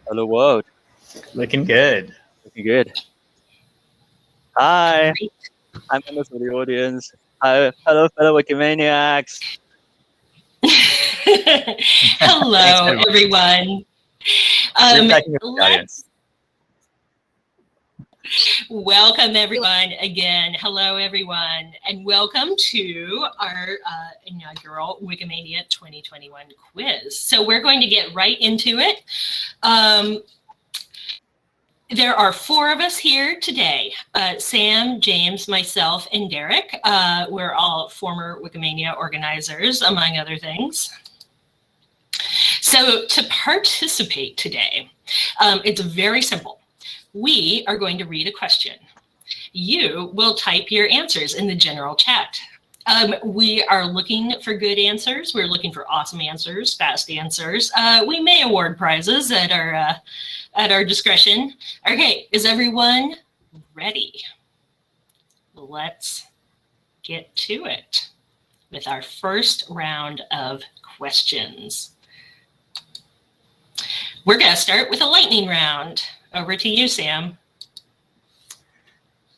Hello world. Looking good. Looking good. Hi, Great. I'm members of the audience. Hi, hello, fellow Wikimaniacs. Hello, everyone. You're cracking up the let's audience. welcome everyone again. Hello, everyone, and welcome to our inaugural Wikimania 2021 quiz. So we're going to get right into it. There are four of us here today. Sam, James, myself, and Derek. We're all former Wikimania organizers, among other things. So to participate today, it's very simple. We are going to read a question. You will type your answers in the general chat. We are looking for good answers. We're looking for awesome answers, fast answers. We may award prizes at our discretion. Okay, is everyone ready? Let's get to it with our first round of questions. We're gonna start with a lightning round. Over to you, Sam.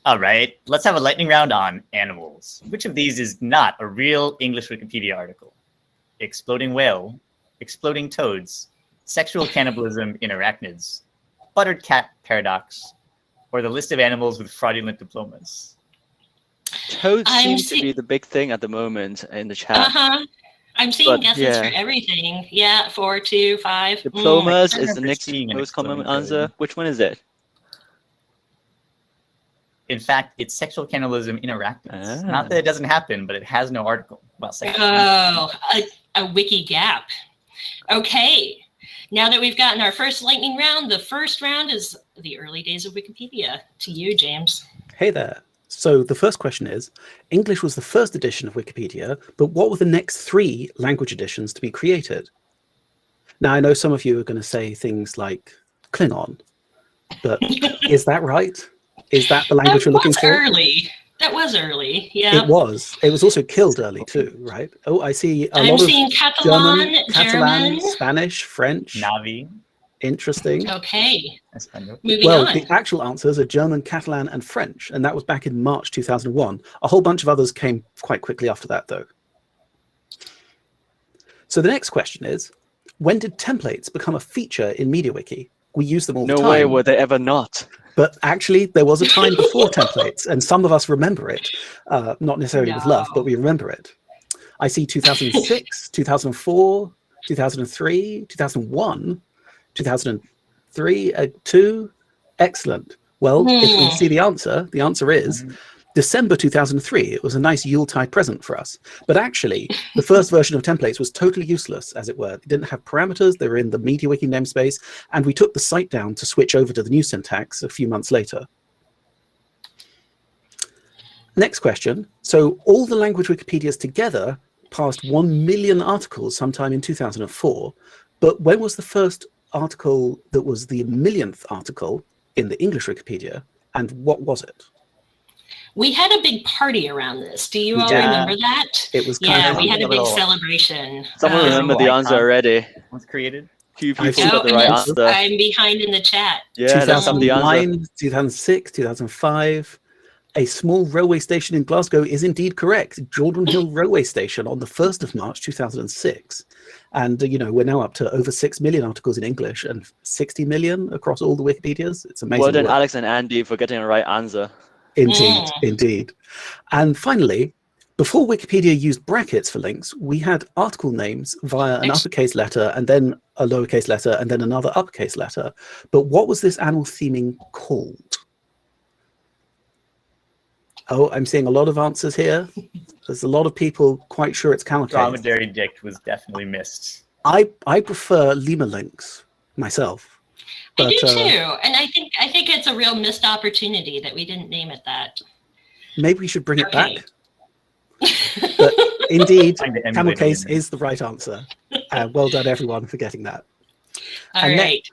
All right, let's have a lightning round on animals. Which of these is not a real English Wikipedia article? Exploding whale, exploding toads, sexual cannibalism in arachnids, buttered cat paradox, or the list of animals with fraudulent diplomas? Toads seems to be the big thing at the moment in the chat. I'm seeing guesses for everything. Yeah, 4, 2, 5. Diplomas is the next most common answer. Which one is it? In fact, it's sexual cannibalism in arachnids. Not that it doesn't happen, but it has no article about sexual cannibalism. A wiki gap. Okay. Now that we've gotten our first lightning round, the first round is the early days of Wikipedia. To you, James. Hey there. So the first question is, English was the first edition of Wikipedia, but what were the next 3 language editions to be created? Now, I know some of you are going to say things like Klingon, but is that right? Is that the language we're looking for? That was early, yeah. It was. It was also killed early too, right? Oh, I see a lot of Catalan, Catalan, Spanish, French. Navi. Interesting. Okay. Moving on. The actual answers are German, Catalan, and French, and that was back in March 2001. A whole bunch of others came quite quickly after that, though. So the next question is, when did templates become a feature in MediaWiki? We use them all the time. No way were they ever not. But actually, there was a time before templates, and some of us remember it. Not necessarily with love, but we remember it. I see 2006, 2004, 2003, 2001, 2003, 2. Excellent. Well, if we see the answer is December 2003. It was a nice Yuletide present for us. But actually, the first version of templates was totally useless, as it were. It didn't have parameters. They were in the MediaWiki namespace. And we took the site down to switch over to the new syntax a few months later. Next question. So all the language Wikipedias together passed 1 million articles sometime in 2004. But when was the first article that was the millionth article in the English Wikipedia? And what was it? We had a big party around this. Do you all remember that? It was kind of we had a big celebration. Someone remember the answer already. Was created. Few people got the right answer. I'm behind in the chat. Yeah, that's some of the answer. 2006, 2005. A small railway station in Glasgow is indeed correct. Jordan Hill Railway Station on the 1st of March 2006. And, you know, we're now up to over 6 million articles in English and 60 million across all the Wikipedias. It's amazing. Well done, Alex and Andy, for getting the right answer. Indeed, indeed. And finally, before Wikipedia used brackets for links, we had article names via an uppercase letter and then a lowercase letter and then another uppercase letter. But what was this animal theming called? Oh, I'm seeing a lot of answers here. There's a lot of people quite sure it's cavalcade. Dromedary dict was definitely missed. I prefer lemur links myself. But, I do too, and I think it's a real missed opportunity that we didn't name it that. Maybe we should bring it back. But indeed, cavalcade is the right answer. Well done, everyone, for getting that. All right.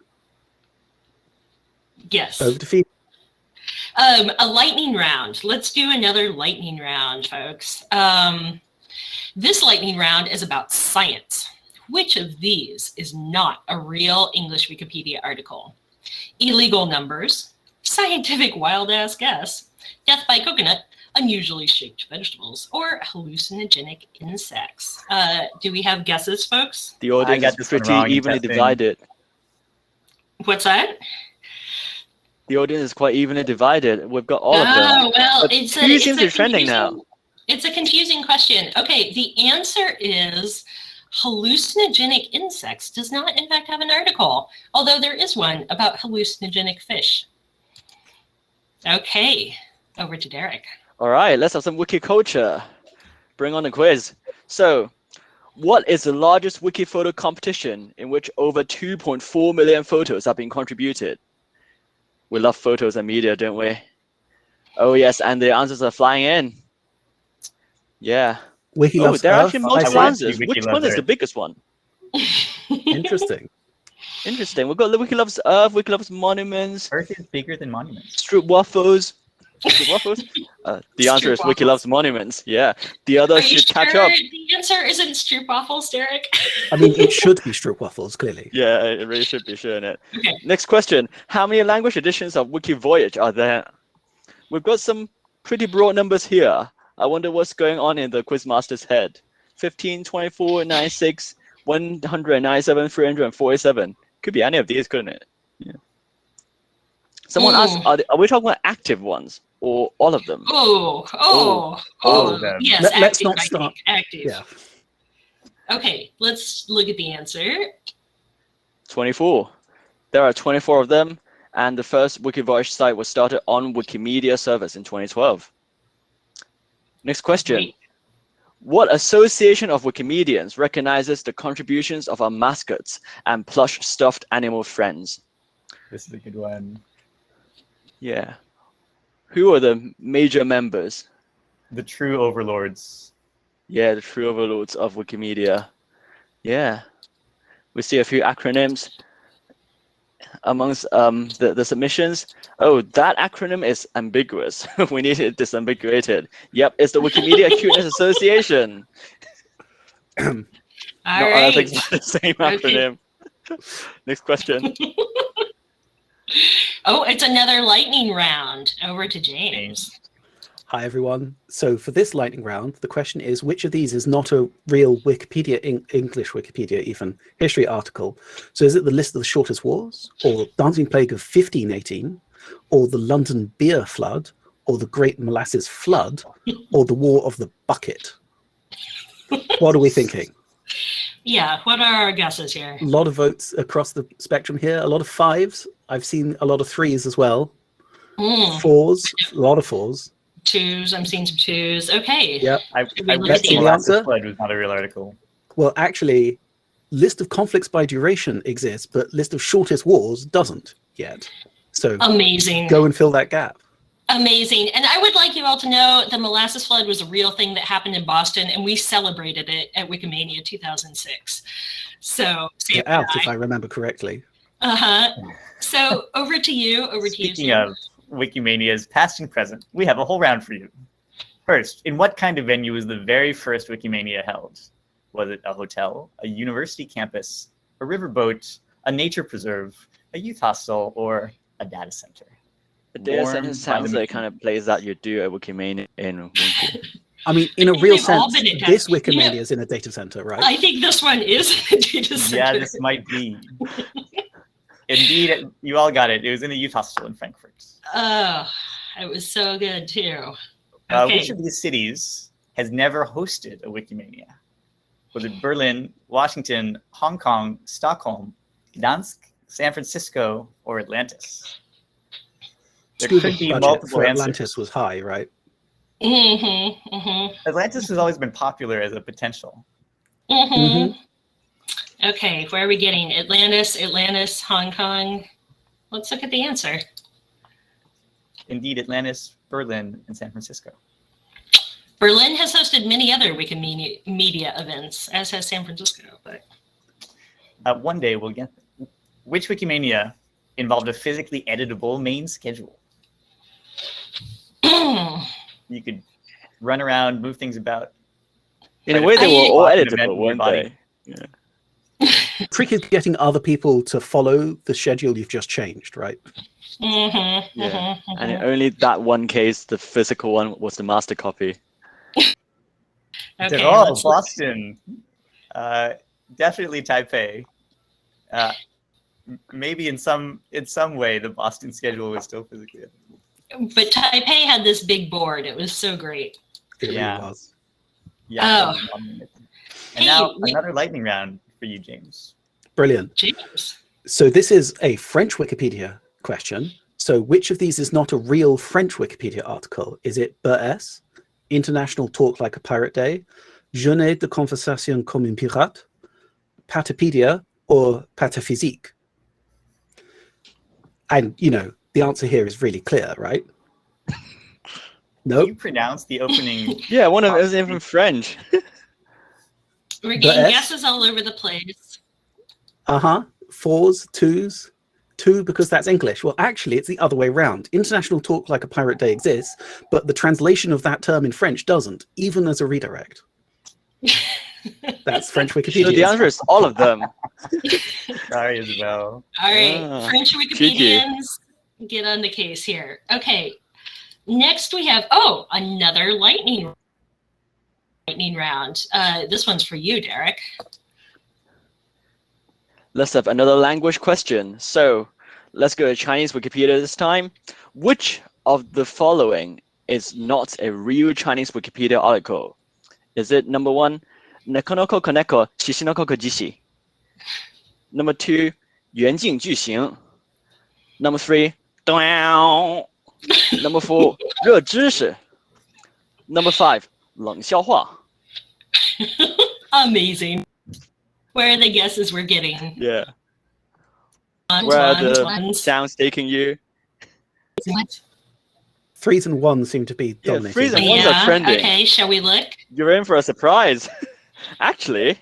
Yes. Over to Phoebe. A lightning round. Let's do another lightning round, folks. This lightning round is about science. Which of these is not a real English Wikipedia article? Illegal numbers, scientific wild-ass guess, death by coconut, unusually shaped vegetables, or hallucinogenic insects. Do we have guesses, folks? The audience is pretty evenly divided. What's that? The audience is quite evenly divided. We've got all of them. Oh, well, But it's who seems to be trending now? It's a confusing question. Okay, the answer is hallucinogenic insects does not, in fact, have an article, although there is one about hallucinogenic fish. Okay, over to Derek. All right, let's have some wiki culture. Bring on the quiz. So, what is the largest wiki photo competition in which over 2.4 million photos have been contributed? We love photos and media, don't we? Oh yes, and the answers are flying in. Yeah. Wiki loves there are Earth. actually multiple answers. Which one is the biggest one? Interesting. Interesting. We've got Wiki loves Earth, Wiki loves monuments. Earth is bigger than monuments. Stroop waffles. Stroop waffles? The answer is Wiki loves monuments. Yeah. The others should catch up. The answer isn't Stroop waffles, Derek? I mean, it should be Stroop waffles, clearly. Yeah, it really should be, shouldn't it? Okay. Next question. How many language editions of Wiki Voyage are there? We've got some pretty broad numbers here. I wonder what's going on in the Quizmaster's head. 15, 24, 96, 197, 347. Could be any of these, couldn't it? Yeah. Someone asked, are we talking about active ones or all of them? All of them. Yes, Let's active, not start. Active. Yeah. Okay, let's look at the answer. 24. There are 24 of them, and the first Wikivoyage site was started on Wikimedia servers in 2012. Next question. Great. What association of Wikimedians recognizes the contributions of our mascots and plush stuffed animal friends? This is a good one. Yeah. Who are the major members? The true overlords. Yeah, the true overlords of Wikimedia. Yeah. We see a few acronyms amongst the submissions. Oh, that acronym is ambiguous. We need it disambiguated. Yep, it's the Wikimedia Cuteness Association. All No, right. I think it's the same acronym. Next question. Oh, it's another lightning round. Over to James. Hi, everyone. So for this lightning round, the question is, which of these is not a real Wikipedia, English Wikipedia even, history article? So is it the list of the shortest wars, or Dancing Plague of 1518, or the London Beer Flood, or the Great Molasses Flood, or the War of the Bucket? What are we thinking? Yeah, what are our guesses here? A lot of votes across the spectrum here. A lot of 5s. I've seen a lot of 3s as well. 4s, a lot of 4s. 2s, I'm seeing some 2s. Okay. Yep. I look bet at the the answer? answer was not a real article. Well, actually, list of conflicts by duration exists, but list of shortest wars doesn't yet. So Amazing. go and fill that gap. Amazing. And I would like you all to know the molasses flood was a real thing that happened in Boston, and we celebrated it at Wikimania 2006. So, Get out, if I remember correctly. So over to you. Speaking of Wikimania's past and present, we have a whole round for you. First, in what kind of venue was the very first Wikimania held? Was it a hotel, a university campus, a riverboat, a nature preserve, a youth hostel, or a data center? The data center sounds like kind of place that you do at Wikimania in Wiki. I mean, in a real They've all sense, been at this data- Wikimania Yeah. is in a data center, right? I think this one is a data center. Yeah, this might be. Indeed, you all got it. It was in a youth hostel in Frankfurt. Oh, it was so good too. Which of these cities has never hosted a Wikimania? Was it Berlin, Washington, Hong Kong, Stockholm, Gdansk, San Francisco, or Atlantis? There Scuba could be budget multiple for answers. Atlantis was high, right? Atlantis has always been popular as a potential. Okay, where are we getting? Atlantis, Hong Kong. Let's look at the answer. Indeed, Atlantis, Berlin, and San Francisco. Berlin has hosted many other Wikimedia events, as has San Francisco. But One day we'll get them. Which Wikimania involved a physically editable main schedule? You could run around, move things about. In a way, they were all editable, weren't they? Yeah. trick is getting other people to follow the schedule you've just changed, right? Yeah. And in only that one case, the physical one was the master copy. Okay, They're all let's look. Boston. Definitely Taipei. Maybe in some way the Boston schedule was still physically available. But Taipei had this big board. It was so great. It really Yeah. was. Yeah. Oh. And Hey, now another lightning round for you, James. Brilliant. James. So this is a French Wikipedia question. So which of these is not a real French Wikipedia article? Is it BS, International Talk Like a Pirate Day, Journée de Conversation comme un pirate, Patapedia, or Pataphysique? And, you know, the answer here is really clear, right? No? You pronounced the opening. Yeah, one of it was even French. We're getting S? guesses all over the place. Uh-huh. 4s, 2s. 2 because that's English. Well, actually, it's the other way around. International Talk Like a Pirate Day exists, but the translation of that term in French doesn't, even as a redirect. That's French Wikipedia. So the answer is all of them. Sorry, Isabel. All right, Ah, French Wikipedians, get on the case here. Okay, next we have, another lightning round. This one's for you, Derek. Let's have another language question. So let's go to Chinese Wikipedia this time. Which of the following is not a real Chinese Wikipedia article? Is it number 1, Nekonoko Koneko Shishinoko Jishi? Number 2, 原镜句型. Number 3, Number 4, 热知识. Number 5, 冷笑话. Amazing. Where are the guesses we're getting? Yeah. Ones, Where are ones, the ones. sounds taking you? What? 3s and 1s seem to be Yeah, dominating. 3s and 1s are trending. Okay, shall we look? You're in for a surprise. Actually,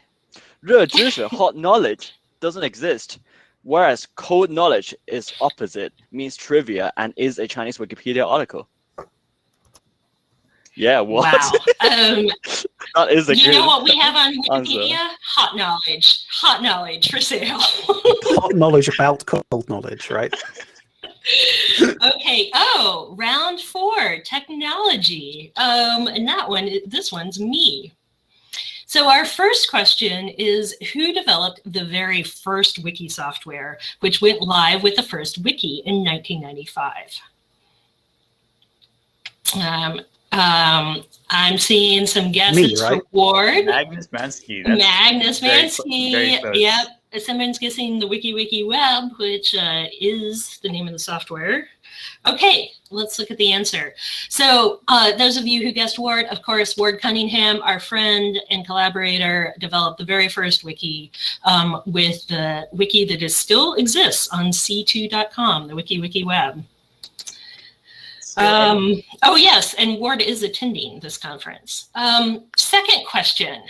热知识 hot knowledge doesn't exist, whereas cold knowledge is opposite, means trivia, and is a Chinese Wikipedia article. Yeah, what? Wow. That is a You good know what we have on answer. Wikipedia? Hot knowledge. Hot knowledge for sale. Hot knowledge about cold knowledge, right? Okay. Oh, round 4, technology. And this one's me. So our first question is, who developed the very first wiki software, which went live with the first wiki in 1995? I'm seeing some guesses right? for Ward. Magnus Mansky. Magnus very Mansky. close. Yep. Someone's guessing the Wiki Web, which is the name of the software. Okay, let's look at the answer. So those of you who guessed Ward, of course, Ward Cunningham, our friend and collaborator, developed the very first wiki with the wiki that still exists on c2.com, the Wiki Web. Oh yes, and Ward is attending this conference. Second question,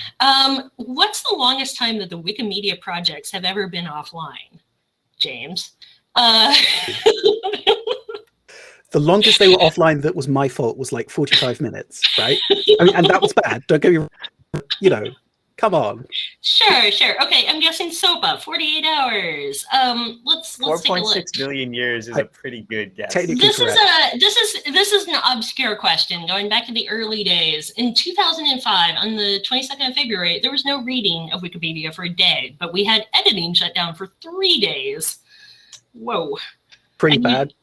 what's the longest time that the Wikimedia projects have ever been offline? James? The longest they were offline that was my fault was like 45 minutes, right? I mean, and that was bad. Don't get me wrong. You know, come on. Sure. Okay, I'm guessing SOPA, 48 hours. Let's take a look. 4.6 million years is a pretty good guess. Technically correct. This is an obscure question going back to the early days. In 2005, on the 22nd of February, there was no reading of Wikipedia for a day, but we had editing shut down for 3 days. Whoa. Pretty bad.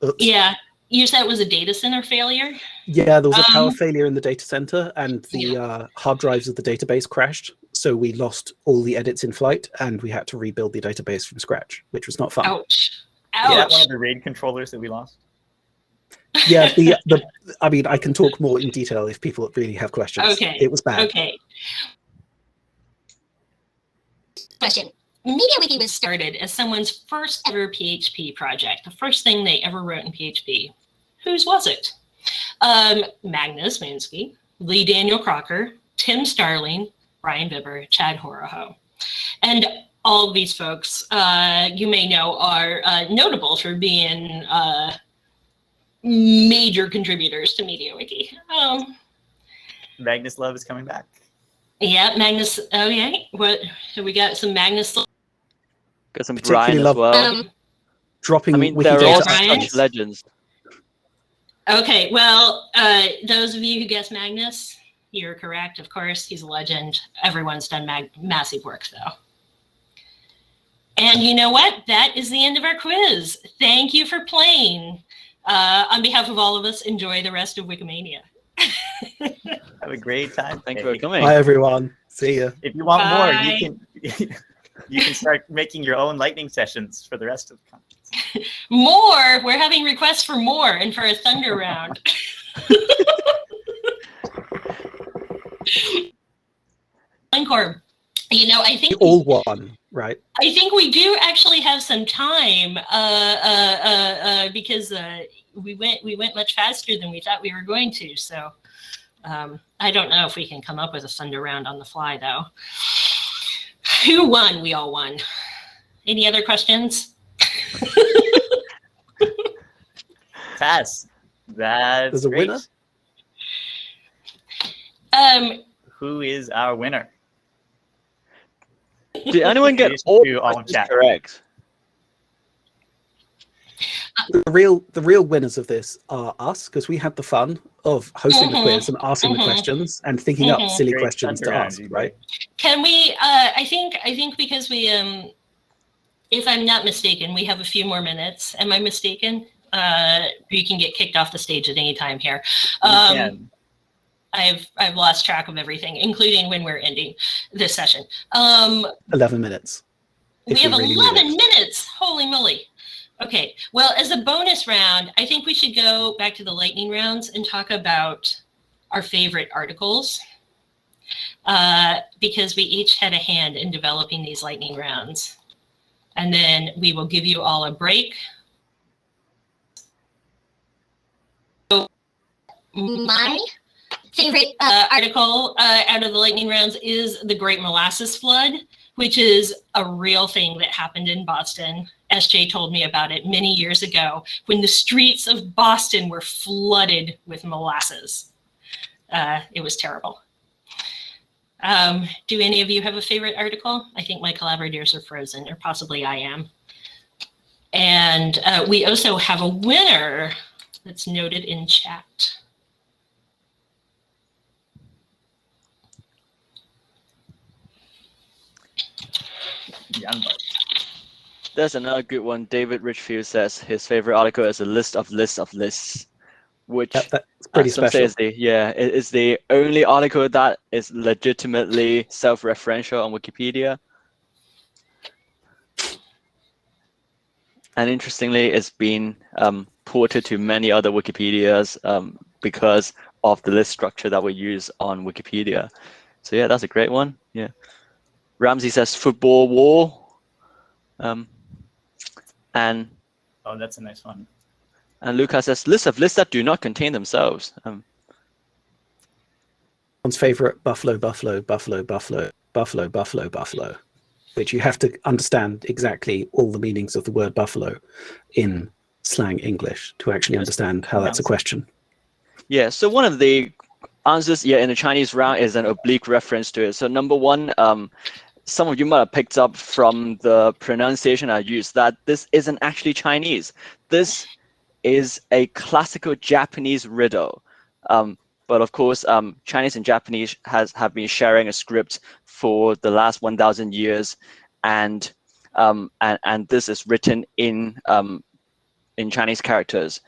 Oops. Yeah. You said it was a data center failure? Yeah, there was a power failure in the data center, and the hard drives of the database crashed. So we lost all the edits in flight, and we had to rebuild the database from scratch, which was not fun. Ouch. Is that one of the RAID controllers that we lost? Yeah, I mean, I can talk more in detail if people really have questions. Okay. It was bad. Okay. Question. MediaWiki was started as someone's first ever PHP project, the first thing they ever wrote in PHP. Whose was it? Magnus Mansky, Lee Daniel Crocker, Tim Starling, Brian Bibber, Chad Horoho. And all of these folks, you may know, are notable for being major contributors to MediaWiki. Magnus Love is coming back. Yeah, Magnus. Okay, what we got? Some Magnus. Got some Particularly Brian as love well. dropping I mean, wiki they're data all Brian? such legends. Okay, well, those of you who guessed Magnus, you're correct. Of course, he's a legend. Everyone's done massive work, though. And you know what? That is the end of our quiz. Thank you for playing. On behalf of all of us, enjoy the rest of Wikimania. Have a great time. Thank you for today. coming. Bye, everyone. See ya. If you want more, Bye. you can start making your own lightning sessions for the rest of the conference. More. We're having requests for more and for a thunder round. Encore. You know, I think You all won, right? I think we do actually have some time because we went much faster than we thought we were going to. So I don't know if we can come up with a thunder round on the fly, though. Who won? We all won. Any other questions? Tess, that's There's a great. winner? Who is our winner? Did anyone get Please all do all questions chat. correct? The real winners of this are us, because we had the fun of hosting the quiz and asking the questions and thinking up silly Great questions to thunder round, ask, you right? Can we? I think because we, if I'm not mistaken, we have a few more minutes. Am I mistaken? You can get kicked off the stage at any time here. You can. I've lost track of everything, including when we're ending this session. 11 minutes. We if have really need 11 it. minutes. Holy moly. Okay. Well, as a bonus round, I think we should go back to the lightning rounds and talk about our favorite articles, because we each had a hand in developing these lightning rounds. And then we will give you all a break. So my favorite article out of the lightning rounds is the Great Molasses Flood, which is a real thing that happened in Boston. SJ told me about it many years ago when the streets of Boston were flooded with molasses. It was terrible. Do any of you have a favorite article? I think my collaborators are frozen, or possibly I am. And we also have a winner that's noted in chat. There's another good one. David Richfield says his favorite article is a list of lists, which That's pretty some say special. is the only article that is legitimately self-referential on Wikipedia. And interestingly, it's been ported to many other Wikipedias because of the list structure that we use on Wikipedia. So yeah, that's a great one. Yeah. Ramsey says football war. And Oh, that's a nice one. And Lucas says lists of lists that do not contain themselves. One's favorite buffalo, which you have to understand exactly all the meanings of the word buffalo in slang English to actually understand how that's a question. Yeah, so one of the answers in the Chinese round is an oblique reference to it. So number one, some of you might have picked up from the pronunciation I used that this isn't actually Chinese. This is a classical Japanese riddle. But of course, Chinese and Japanese have been sharing a script for the last 1,000 years, and this is written in Chinese characters,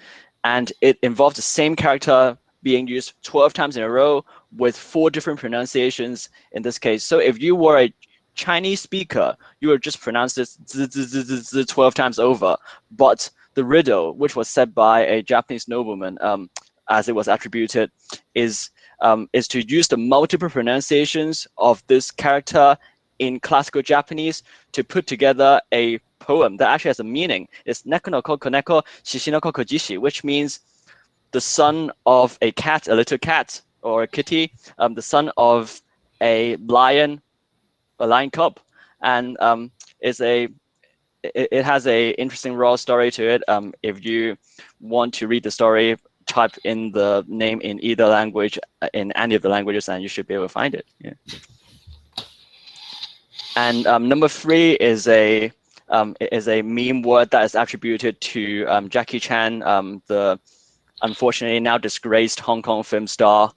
and it involves the same character being used 12 times in a row with 4 different pronunciations in this case. So if you were a Chinese speaker, you would just pronounce this 12 times over. But the riddle, which was said by a Japanese nobleman, as it was attributed, is to use the multiple pronunciations of this character in classical Japanese to put together a poem that actually has a meaning. It's neko no koko neko, shishi no koko jishi, which means the son of a cat, a little cat, or a kitty, the son of a lion cub, and it has a interesting raw story to it. If you want to read the story, type in the name in either language, in any of the languages, and you should be able to find it. Yeah. And number 3 is a meme word that is attributed to Jackie Chan, the unfortunately now disgraced Hong Kong film star,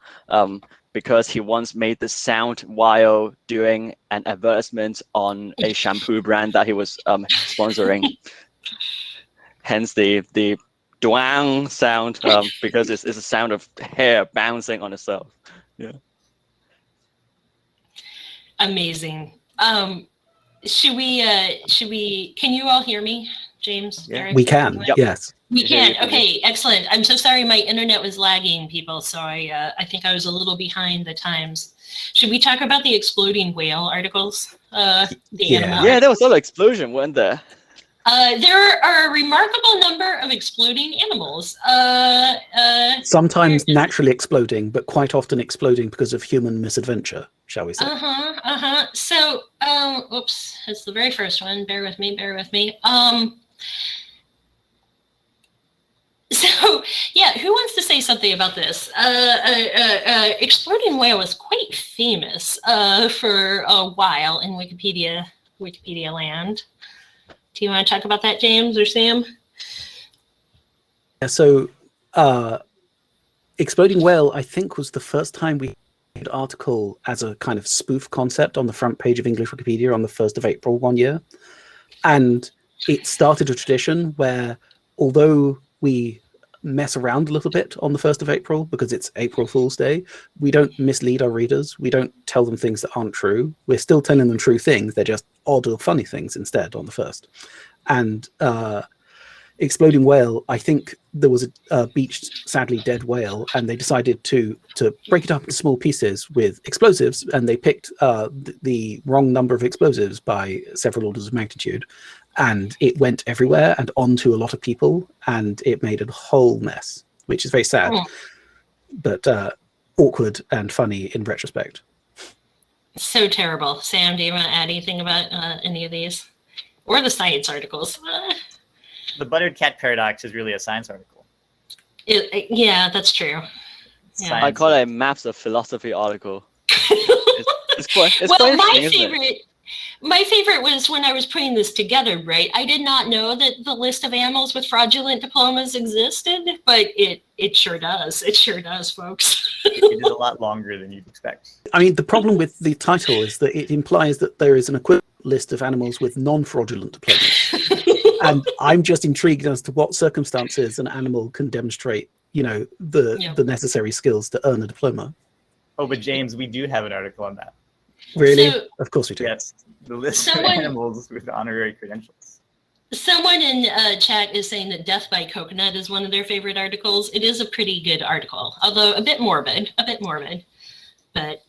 because he once made the sound while doing an advertisement on a shampoo brand that he was sponsoring. Hence the duang sound, because it's a sound of hair bouncing on itself. Yeah. Amazing. Should we, can you all hear me, James? Yeah. Eric, We can, everyone? yes. We can. Yeah. Okay, excellent. I'm so sorry my internet was lagging, people. So I think I was a little behind the times. Should we talk about the exploding whale articles? The animal Yeah, there was a lot of explosion, weren't there? There are a remarkable number of exploding animals. Sometimes naturally exploding, but quite often exploding because of human misadventure, shall we say. So, oops, it's the very first one. Bear with me. So, yeah, who wants to say something about this? Exploding whale was quite famous for a while in Wikipedia land. Do you want to talk about that, James or Sam? Yeah, so exploding whale, I think, was the first time we had an article as a kind of spoof concept on the front page of English Wikipedia on the 1st of April one year. And it started a tradition where, although we mess around a little bit on the 1st of April because it's April Fool's Day, we don't mislead our readers. We don't tell them things that aren't true. We're still telling them true things. They're just odd or funny things instead on the 1st. And exploding whale, I think there was a beached, sadly dead whale, and they decided to break it up into small pieces with explosives, and they picked the wrong number of explosives by several orders of magnitude. And it went everywhere and onto a lot of people, and it made a whole mess, which is very sad, but awkward and funny in retrospect. So terrible. Sam, do you want to add anything about any of these? Or the science articles? The buttered cat paradox is really a science article. Yeah, that's true. Yeah. I call it a maps of philosophy article. It's quite Well, interesting, my favorite was when I was putting this together, right? I did not know that the list of animals with fraudulent diplomas existed, but it sure does. It sure does, folks. It is a lot longer than you'd expect. I mean, the problem with the title is that it implies that there is an equivalent list of animals with non-fraudulent diplomas. And I'm just intrigued as to what circumstances an animal can demonstrate, the necessary skills to earn a diploma. Oh, but James, we do have an article on that. Really? So, of course we do. Yes, the list of animals with honorary credentials. Someone in chat is saying that Death by Coconut is one of their favorite articles. It is a pretty good article, although a bit morbid. But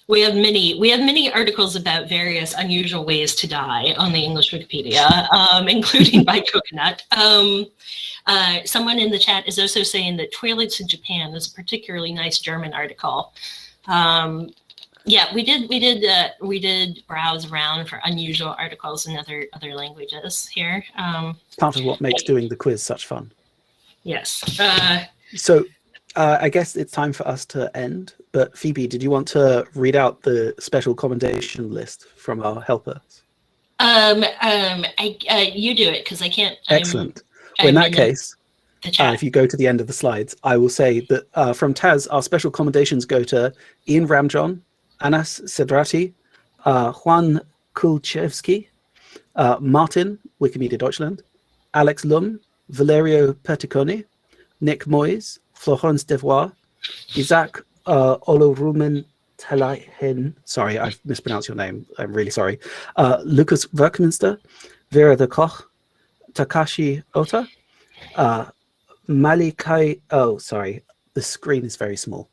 we have many articles about various unusual ways to die on the English Wikipedia, including by Coconut. Someone in the chat is also saying that Toilets in Japan is a particularly nice German article. Yeah, we did browse around for unusual articles in other languages here. Part of what makes doing the quiz such fun. Yes. So I guess it's time for us to end. But Phoebe, did you want to read out the special commendation list from our helper? You do it because I can't. Excellent. Well, in that case, if you go to the end of the slides, I will say that from Taz, our special commendations go to Ian Ramjohn, Anas Sedrati, Juan Kulchevsky, Martin, Wikimedia Deutschland, Alex Lum, Valerio Perticoni, Nick Moyes, Florence Devois, Isaac Olorumen Telahin, sorry, I've mispronounced your name, I'm really sorry, Lucas Werkminster, Vera de Koch, Takashi Ota, Malikai, oh, sorry, the screen is very small.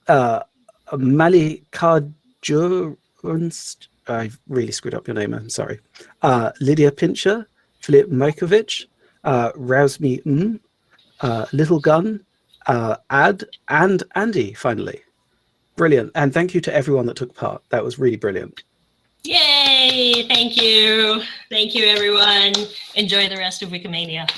Malikajurunst, I've really screwed up your name, I'm sorry. Lydia Pincher, Filip Majkovic, Razmi Little Gun, Ad, and Andy, finally. Brilliant. And thank you to everyone that took part. That was really brilliant. Yay! Thank you. Thank you, everyone. Enjoy the rest of Wikimania.